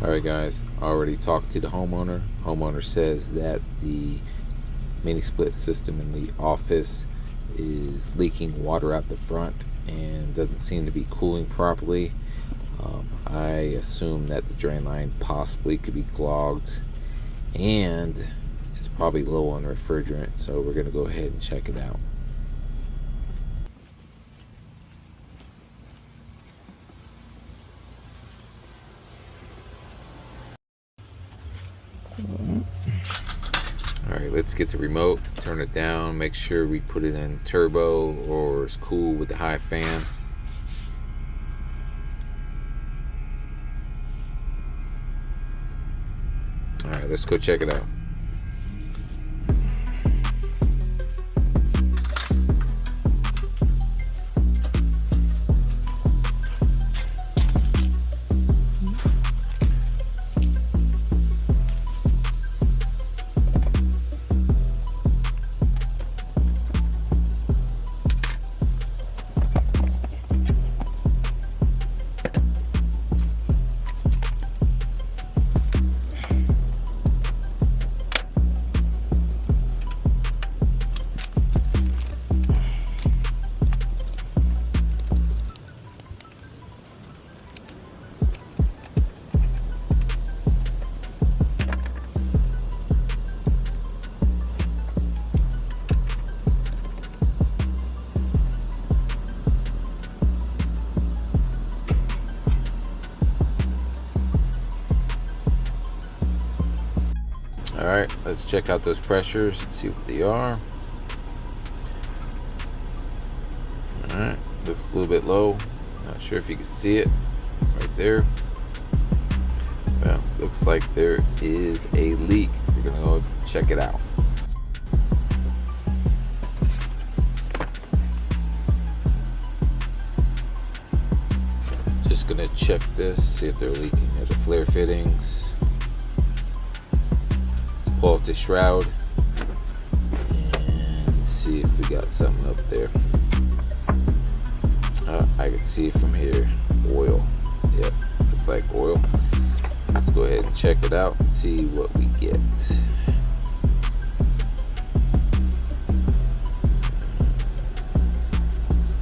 Alright guys, I already talked to the homeowner. Homeowner says that the mini split system in the office is leaking water out the front and doesn't seem to be cooling properly. I assume that the drain line possibly could be clogged and it's probably low on refrigerant, so we're going to go ahead and check it out. Alright, let's get the remote, turn it down, make sure we put it in turbo or it's cool with the high fan. Alright, let's go check it out. Alright, let's check out those pressures and see what they are. Alright, looks a little bit low. Not sure if you can see it right there. Well, looks like there is a leak. We're gonna go check it out. Just gonna check this, see if they're leaking at the flare fittings. Pull up the shroud and see if we got something up there. I can see it from here. Oil. Yep, looks like oil. Let's go ahead and check it out and see what we get.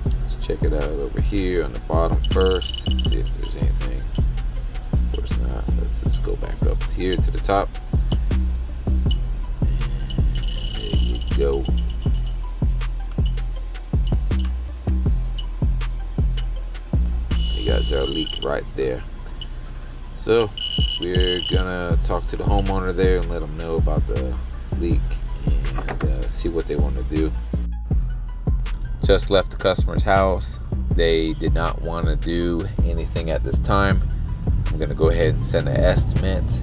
Let's check it out over here on the bottom first. See if there's anything. Of course not. Let's just go back up here to the top. Go. You got our leak right there. So we're gonna talk to the homeowner there and let them know about the leak and see what they want to do. Just left the customer's house. They did not want to do anything at this time. I'm gonna go ahead and send an estimate.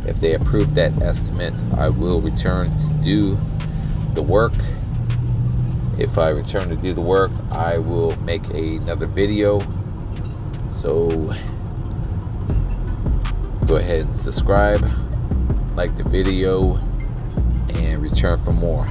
If they approve that estimate, I will return to do the work. If I return to do the work, I will make another video. So go ahead and subscribe, like the video, and return for more.